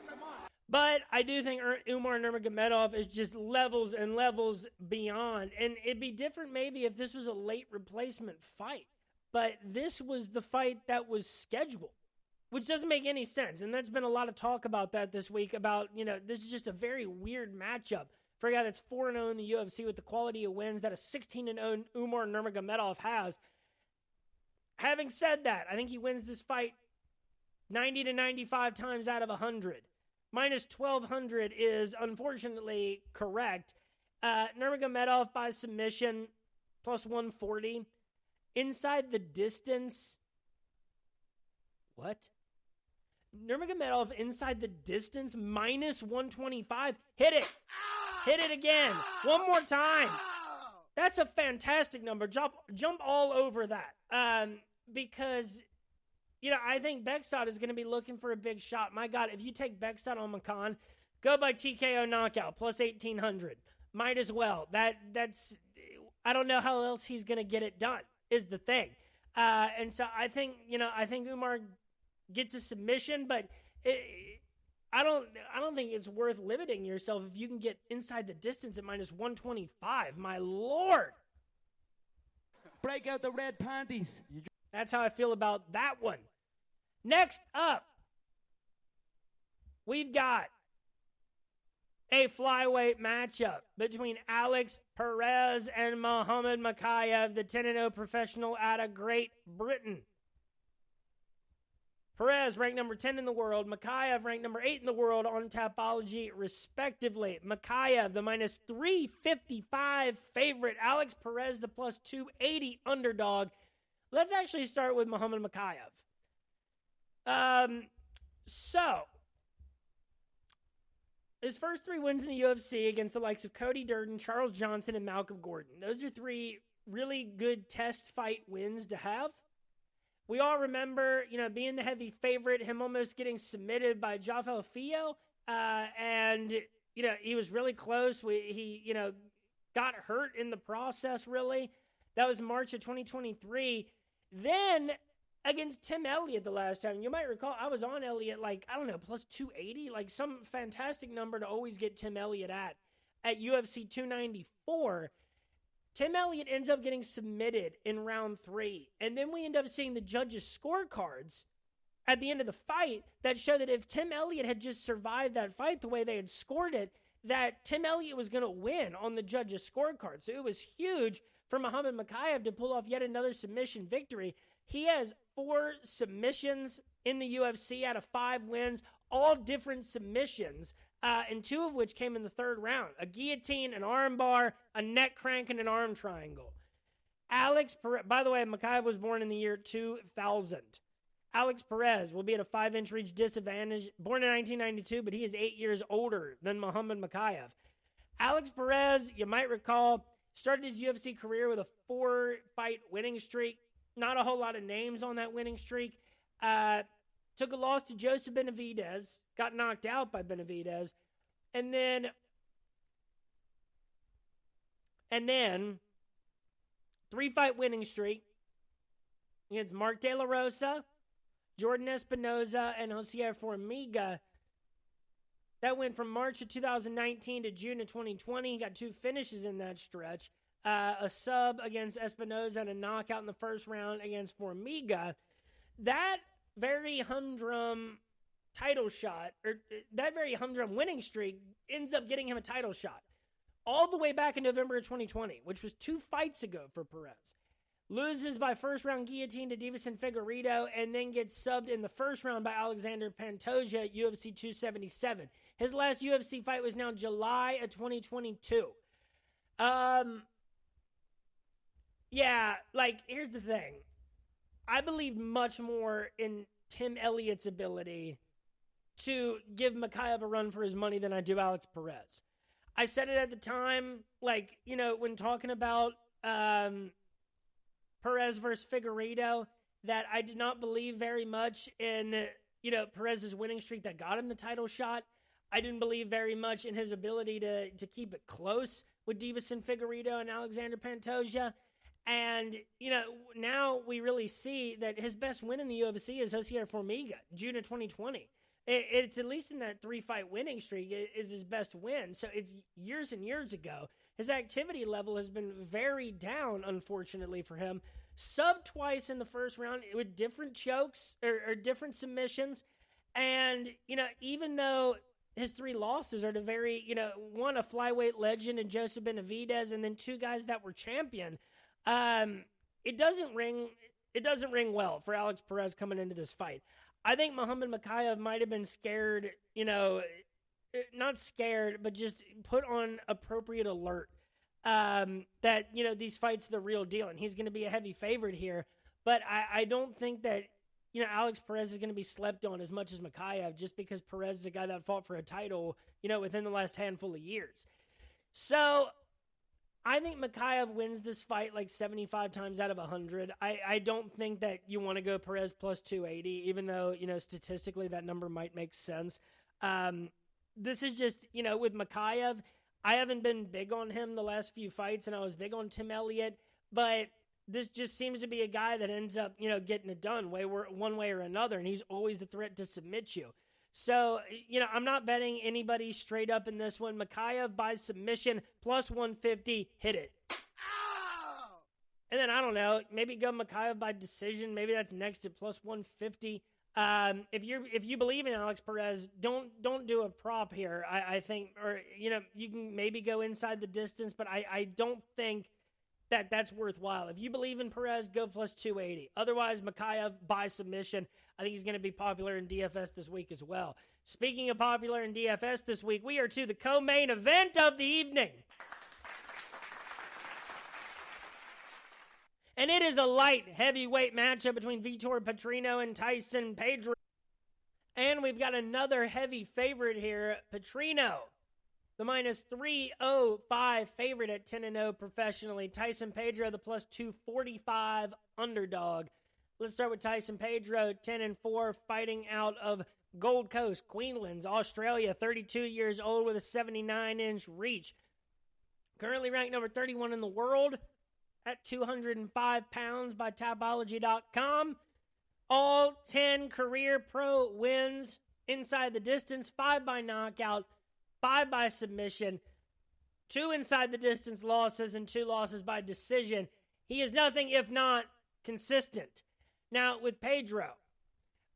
Come on. But I do think Umar Nurmagomedov is just levels and levels beyond. And it'd be different maybe if this was a late replacement fight. But this was the fight that was scheduled, which doesn't make any sense. And there's been a lot of talk about that this week about, this is just a very weird matchup for a guy that's 4-0 in the UFC with the quality of wins that a 16-0 Umar Nurmagomedov has. Having said that, I think he wins this fight 90 to 95 times out of 100. Minus 1,200 is unfortunately correct. Nurmagomedov by submission, plus 140. Inside the distance. What? Nurmagomedov inside the distance, minus 125. Hit it. Hit it again. One more time. That's a fantastic number. Jump all over that. Because, I think Bekzat is going to be looking for a big shot. My God, if you take Bekzat on Makan, go by TKO knockout, plus 1,800. Might as well. That's I don't know how else he's going to get it done, is the thing. And so I think Umar gets a submission, but I don't think it's worth limiting yourself if you can get inside the distance at minus 125. My Lord. Break out the red panties. That's how I feel about that one. Next up, we've got a flyweight matchup between Alex Perez and Mohamed Makayev, the 10-0 professional out of Great Britain. Perez ranked number 10 in the world. Makayev ranked number 8 in the world on Tapology, respectively. Makayev, the minus 355 favorite. Alex Perez, the plus 280 underdog. Let's actually start with Muhammad Makayev. So, his first 3 wins in the UFC against the likes of Cody Durden, Charles Johnson, and Malcolm Gordon. Those are 3 really good test fight wins to have. We all remember, being the heavy favorite, him almost getting submitted by Jafel Fio, and, he was really close. He got hurt in the process, really. That was March of 2023. Then, against Tim Elliott the last time, you might recall, I was on Elliott, plus 280, some fantastic number to always get Tim Elliott at UFC 294. Tim Elliott ends up getting submitted in round 3. And then we end up seeing the judges' scorecards at the end of the fight that show that if Tim Elliott had just survived that fight the way they had scored it, that Tim Elliott was going to win on the judges' scorecard. So it was huge for Muhammad Makayev to pull off yet another submission victory. He has 4 submissions in the UFC out of 5 wins, all different submissions. And 2 of which came in the 3rd round. A guillotine, an arm bar, a neck crank, and an arm triangle. Alex Perez, by the way, Makayev was born in the year 2000. Alex Perez will be at a 5-inch reach disadvantage. Born in 1992, but he is 8 years older than Muhammad Makayev. Alex Perez, you might recall, started his UFC career with a 4-fight winning streak. Not a whole lot of names on that winning streak. Took a loss to Joseph Benavidez. Got knocked out by Benavidez. And then 3-fight winning streak against Mark De La Rosa, Jordan Espinoza, and Jose Formiga. That went from March of 2019 to June of 2020. He got 2 finishes in that stretch. A sub against Espinoza and a knockout in the first round against Formiga. That very humdrum title shot, or that very humdrum winning streak, ends up getting him a title shot all the way back in November of 2020, which was 2 fights ago for Perez. Loses by first round guillotine to Deiveson Figueiredo, and then gets subbed in the first round by Alexander Pantoja at UFC 277. His last UFC fight was now July of 2022. Here's the thing. I believe much more in Tim Elliott's ability to give Makayev a run for his money than I do Alex Perez. I said it at the time, when talking about Perez versus Figueiredo, that I did not believe very much in, Perez's winning streak that got him the title shot. I didn't believe very much in his ability to keep it close with Deiveson Figueiredo and Alexander Pantoja. And, now we really see that his best win in the UFC is Jose Formiga, June of 2020. It's at least in that 3-fight winning streak is his best win. So it's years and years ago. His activity level has been very down, unfortunately, for him. Sub twice in the first round with different chokes or different submissions. And, even though his 3 losses are to very, one, a flyweight legend in Joseph Benavidez, and then 2 guys that were champion, it doesn't ring well for Alex Perez coming into this fight. I think Muhammad Makayev might have been scared, not scared, but just put on appropriate alert that, these fights are the real deal, and he's going to be a heavy favorite here. But I don't think that, Alex Perez is going to be slept on as much as Makayev, just because Perez is a guy that fought for a title, within the last handful of years. So I think Makayev wins this fight 75 times out of 100. I don't think that you want to go Perez plus 280, even though, statistically that number might make sense. This is just, with Makayev, I haven't been big on him the last few fights, and I was big on Tim Elliott, but this just seems to be a guy that ends up, getting it done one way or another, and he's always the threat to submit you. So, I'm not betting anybody straight up in this one. Makayev by submission, plus 150, hit it. Ow! And then, I don't know, maybe go Makayev by decision. Maybe that's next at plus 150. If you believe in Alex Perez, don't do a prop here, I think. Or, you can maybe go inside the distance, but I don't think that's worthwhile. If you believe in Perez, go plus 280. Otherwise, Mikhaev by submission. I think he's going to be popular in DFS this week as well. Speaking of popular in DFS this week, we are to the co-main event of the evening. And it is a light heavyweight matchup between Vitor Petrino and Tyson Pedro. And we've got another heavy favorite here, Petrino. The minus 305 favorite at 10-0 professionally. Tyson Pedro, the plus 245 underdog. Let's start with Tyson Pedro, 10-4, fighting out of Gold Coast, Queensland, Australia, 32 years old with a 79-inch reach. Currently ranked number 31 in the world at 205 pounds by Tapology.com. All 10 career pro wins inside the distance, 5 by knockout, 5 by submission, 2 inside the distance losses, and 2 losses by decision. He is nothing if not consistent. Now, with Pedro,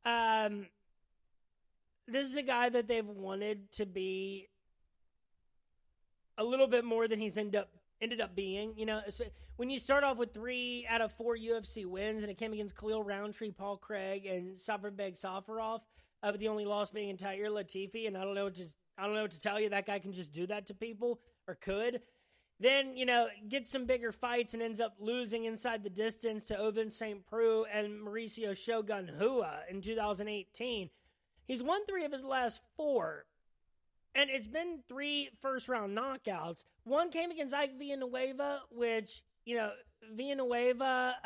this is a guy that they've wanted to be a little bit more than he's ended up being. You know, when you start off with 3 out of 4 UFC wins, and it came against Khalil Roundtree, Paul Craig, and Safirbek Safarov, but the only loss being in Tair Latifi, and I don't know what to tell you. That guy can just do that to people, or could. Then, you know, gets some bigger fights and ends up losing inside the distance to Ovin St. Preux and Mauricio Shogun Hua in 2018. He's won 3 of his last 4, and it's been 3 first-round knockouts. One came against Ike Villanueva, which, you know, Villanueva,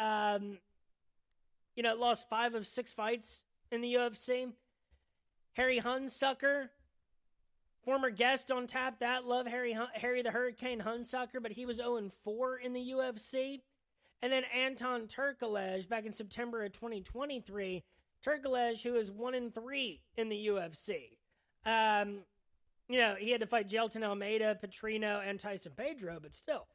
lost 5 of 6 fights in the UFC. Harry Hunsucker, former guest on Tap That, love Harry the Hurricane Hunsucker, but he was 0-4 in the UFC. And then Anton Turkalej back in September of 2023. Turkalej, who is 1-3 in the UFC. He had to fight Jelton Almeida, Petrino, and Tyson Pedro, but still.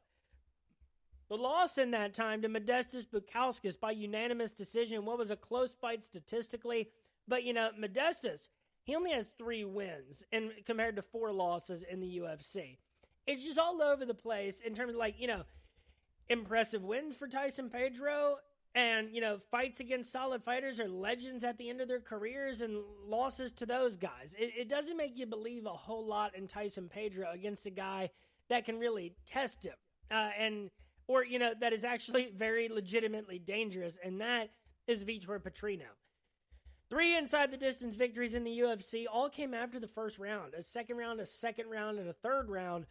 The loss in that time to Modestas Bukauskas by unanimous decision. What was a close fight statistically. But, Modestas, he only has 3 wins compared to 4 losses in the UFC. It's just all over the place in terms of, impressive wins for Tyson Pedro. And, fights against solid fighters are legends at the end of their careers, and losses to those guys. It doesn't make you believe a whole lot in Tyson Pedro against a guy that can really test him. That is actually very legitimately dangerous, and that is Vitor Petrino. 3 inside the distance victories in the UFC all came after the first round. A second round, and a third round.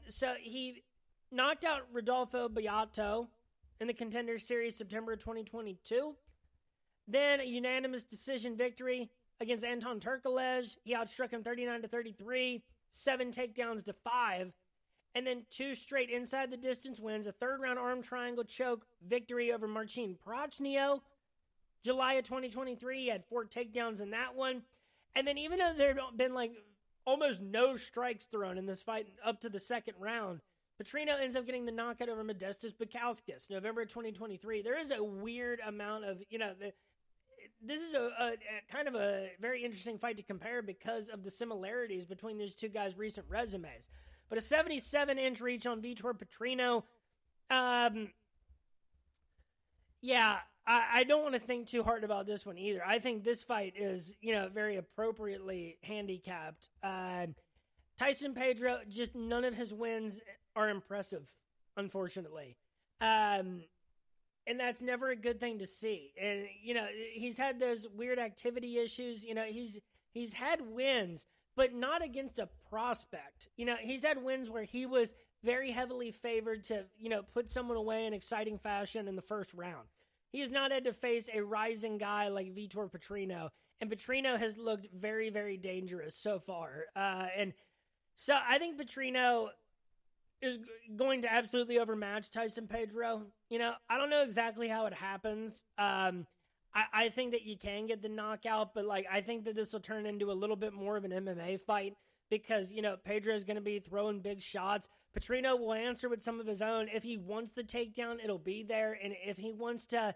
So he knocked out Rodolfo Beato in the Contender Series September 2022. Then a unanimous decision victory against Anton Turkalej. He outstruck him 39-33, 7 takedowns to 5. And then 2 straight inside the distance wins, a third round arm triangle choke victory over Marcin Prachnio. July of 2023, he had 4 takedowns in that one. And then even though there have been almost no strikes thrown in this fight up to the second round, Petrino ends up getting the knockout over Modestas Bukauskas, November 2023. There is a weird amount of, this is a kind of a very interesting fight to compare because of the similarities between these two guys' recent resumes. But a 77-inch reach on Vitor Petrino. I don't want to think too hard about this one either. I think this fight is, very appropriately handicapped. Tyson Pedro, just none of his wins are impressive, unfortunately. And that's never a good thing to see. And, he's had those weird activity issues. He's had wins, but not against a prospect. He's had wins where he was very heavily favored to, put someone away in exciting fashion in the first round. He has not had to face a rising guy like Vitor Petrino, and Petrino has looked very, very dangerous so far. And so I think Petrino is going to absolutely overmatch Tyson Pedro. I don't know exactly how it happens. I think that you can get the knockout, but I think that this will turn into a little bit more of an MMA fight because, Pedro is going to be throwing big shots. Petrino will answer with some of his own. If he wants the takedown, it'll be there. And if he wants to,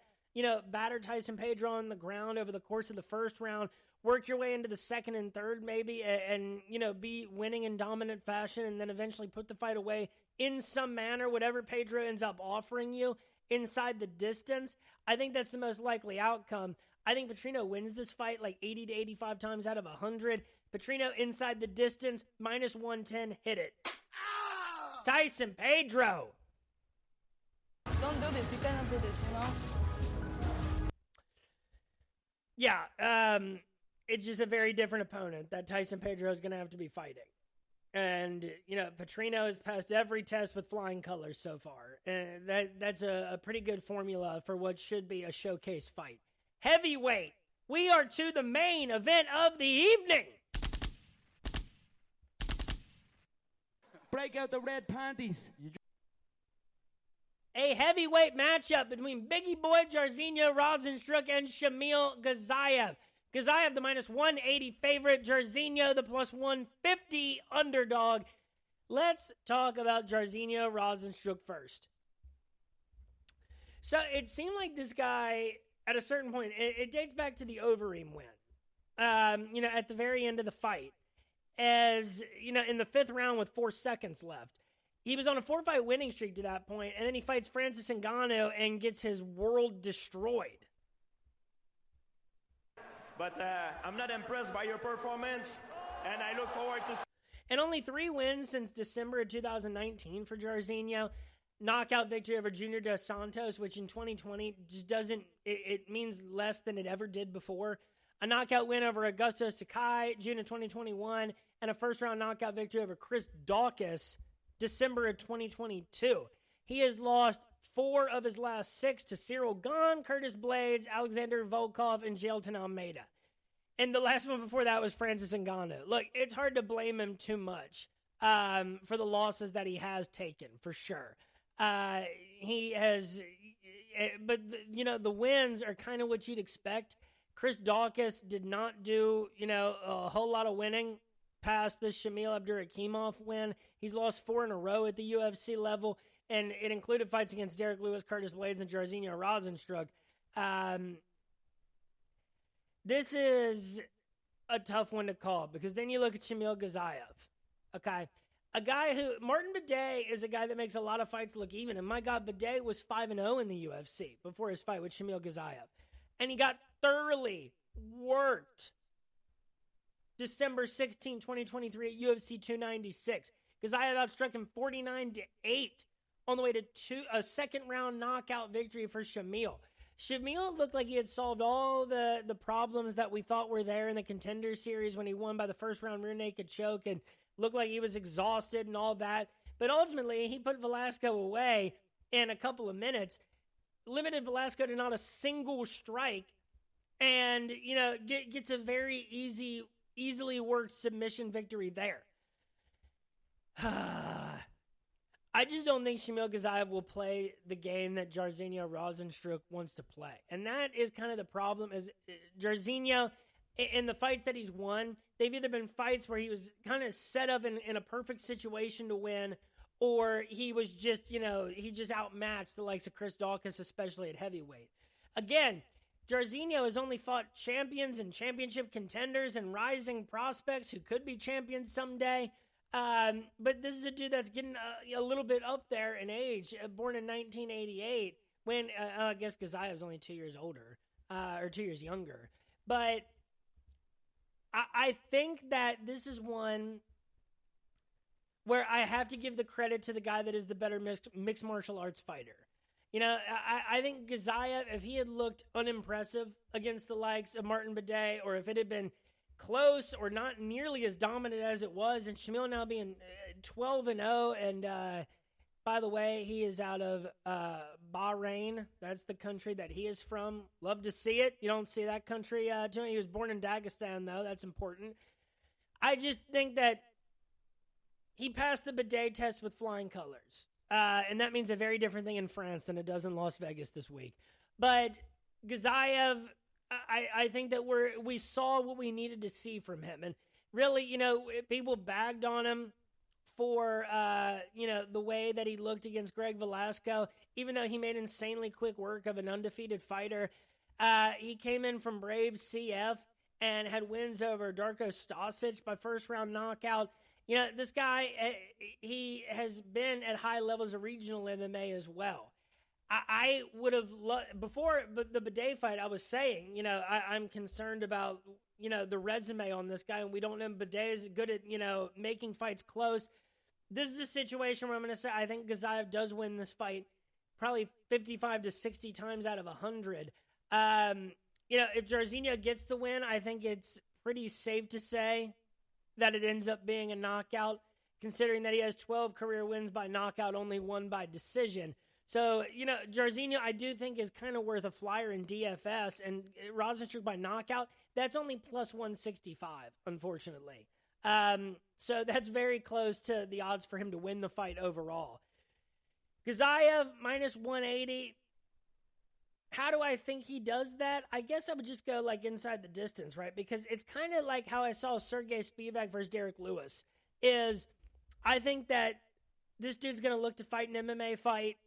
batter Tyson Pedro on the ground over the course of the first round, work your way into the second and third maybe, and be winning in dominant fashion and then eventually put the fight away, in some manner, whatever Pedro ends up offering you inside the distance, I think that's the most likely outcome. I think Petrino wins this fight like 80 to 85 times out of 100. Petrino inside the distance, minus 110, hit it. Tyson Pedro. Don't do this. You cannot do this, Yeah, it's just a very different opponent that Tyson Pedro is going to have to be fighting. And, Petrino has passed every test with flying colors so far. And that's a pretty good formula for what should be a showcase fight. Heavyweight. We are to the main event of the evening. Break out the red panties. A heavyweight matchup between Biggie Boy Jairzinho Rozenstruik and Shamil Ghaziyev. Ghaziyev, the minus 180 favorite. Jairzinho, the plus 150 underdog. Let's talk about Jairzinho Rozenstruik first. So it seemed like this guy, at a certain point, it dates back to the Overeem win. At the very end of the fight. As, in the 5th round with 4 seconds left. He was on a 4-fight winning streak to that point, and then he fights Francis Ngannou and gets his world destroyed. But I'm not impressed by your performance, and I look forward to... And only 3 wins since December of 2019 for Jairzinho. Knockout victory over Junior Dos Santos, which in 2020 just doesn't... It means less than it ever did before. A knockout win over Augusto Sakai, June of 2021, and a first-round knockout victory over Chris Daukaus, December of 2022. He has lost 4 of his last 6 to Cyril Gane, Curtis Blades, Alexander Volkov, and Jailton Almeida. And the last one before that was Francis Ngannou. Look, it's hard to blame him too much for the losses that he has taken, for sure. He has, but the wins are kind of what you'd expect. Chris Daukaus did not do, a whole lot of winning past the Shamil Abdurakhimov win. He's lost 4 in a row at the UFC level, and it included fights against Derek Lewis, Curtis Blades, and Jairzinho Rozenstruik. This is a tough one to call, because then you look at Shamil Ghaziyev, okay? A guy who, Martin Bidet is a guy that makes a lot of fights look even, and my God, Bidet was 5-0 in the UFC before his fight with Shamil Ghaziyev. And he got thoroughly worked December 16, 2023 at UFC 296. Ghaziyev outstruck him 49-8 on the way to a second-round knockout victory for Shamil. Shamil looked like he had solved all the problems that we thought were there in the Contender Series when he won by the first-round rear naked choke and looked like he was exhausted and all that. But ultimately, he put Velasco away in a couple of minutes, limited Velasco to not a single strike, and, gets a very easily worked submission victory there. I just don't think Shamil Ghaziyev will play the game that Jairzinho Rozenstruik wants to play. And that is kind of the problem, is Jairzinho, in the fights that he's won, they've either been fights where he was kind of set up in a perfect situation to win, or he was just, he just outmatched the likes of Chris Daukaus, especially at heavyweight. Again, Jairzinho has only fought champions and championship contenders and rising prospects who could be champions someday. But this is a dude that's getting a little bit up there in age, born in 1988, when I guess Ghaziev's only 2 years older, or 2 years younger. But I think that this is one where I have to give the credit to the guy that is the better mixed martial arts fighter. I think Ghaziyev, if he had looked unimpressive against the likes of Martin Bidet, or if it had been close or not nearly as dominant as it was, and Shamil now being 12-0, and by the way, he is out of Bahrain. That's the country that he is from. Love to see it. You don't see that country too much. He was born in Dagestan, though. That's important. I just think that he passed the Bidet test with flying colors. And that means a very different thing in France than it does in Las Vegas this week. But Ghaziyev, I think that we saw what we needed to see from him. And really, people bagged on him for, the way that he looked against Greg Velasco, even though he made insanely quick work of an undefeated fighter. He came in from Brave CF and had wins over Darko Stasic by first-round knockout. This guy, he has been at high levels of regional MMA as well. I would have before the Bidet fight. I was saying, I'm concerned about the resume on this guy, and we don't know Bidet is good at making fights close. This is a situation where I'm going to say I think Gaziaev does win this fight, probably 55 to 60 times out of 100. If Jairzinho gets the win, I think it's pretty safe to say that it ends up being a knockout, considering that he has 12 career wins by knockout, only one by decision. So, Jairzinho, I do think is kind of worth a flyer in DFS, and Rozenstruik by knockout, that's only plus 165, unfortunately. So that's very close to the odds for him to win the fight overall. Gaziaev, minus 180. How do I think he does that? I guess I would just go, inside the distance, right? Because it's kind of like how I saw Sergey Spivak versus Derek Lewis, is I think that this dude's going to look to fight an MMA fight.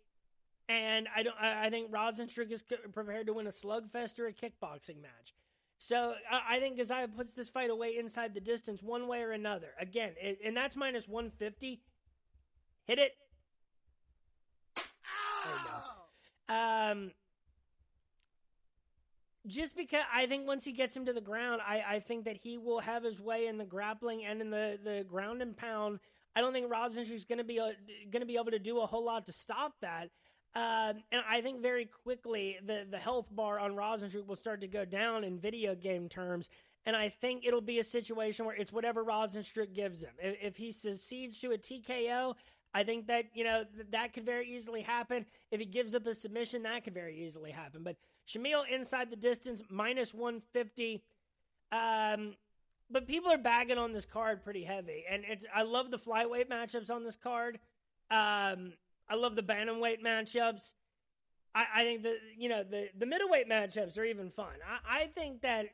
And I think Rozenstruik is prepared to win a slugfest or a kickboxing match. So I think Gaziaev puts this fight away inside the distance one way or another. Again, and that's minus 150. Hit it. There you go. Just because I think once he gets him to the ground, I think that he will have his way in the grappling and in the ground and pound. I don't think Rozenstruik is going to be able to do a whole lot to stop that. And I think very quickly the health bar on Rozenstruik will start to go down in video game terms. And I think it'll be a situation where it's whatever Rozenstruik gives him. If he succeeds to a TKO, I think that, that could very easily happen. If he gives up a submission, that could very easily happen. But Shamil inside the distance, minus 150. But people are bagging on this card pretty heavy. And I love the flyweight matchups on this card. I love the bantamweight matchups. I think the middleweight matchups are even fun. I think that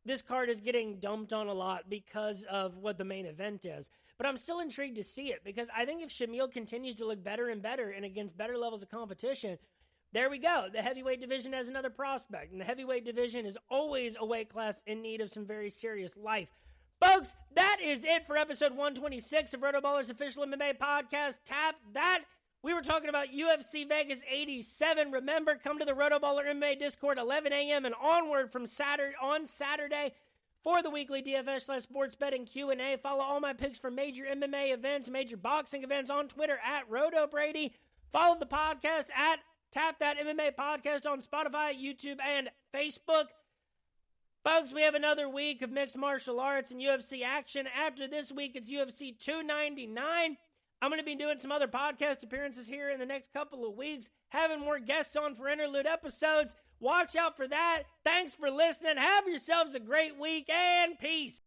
this card is getting dumped on a lot because of what the main event is. But I'm still intrigued to see it because I think if Shamil continues to look better and better and against better levels of competition, there we go. The heavyweight division has another prospect. And the heavyweight division is always a weight class in need of some very serious life. Folks, that is it for episode 126 of RotoBallers Official MMA Podcast. Tap that. We were talking about UFC Vegas 87. Remember, come to the RotoBaller MMA Discord 11 a.m. and onward from Saturday for the weekly DFS/sports betting Q&A. Follow all my picks for major MMA events, major boxing events on Twitter at RotoBrady. Follow the podcast at Tap That MMA Podcast on Spotify, YouTube, and Facebook. Folks, we have another week of mixed martial arts and UFC action. After this week, it's UFC 299. I'm going to be doing some other podcast appearances here in the next couple of weeks, having more guests on for interlude episodes. Watch out for that. Thanks for listening. Have yourselves a great week, and peace.